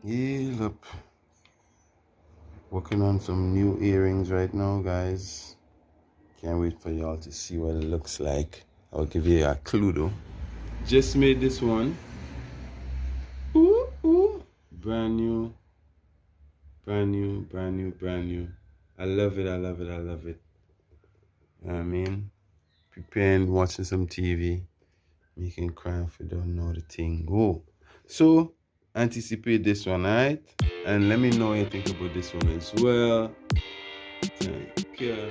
Heal up. Working on some new earrings right now, guys. Can't wait for y'all to see what it looks like. I'll give you a clue though. Just made this one. Ooh, ooh. Brand new. Brand new, brand new, brand new. I love it, I love it, I love it. You know what I mean? Preparing, watching some TV. Making crime if you don't know the thing. Oh. So, anticipate this one, alright? And let me know what you think about this one as well. Take care.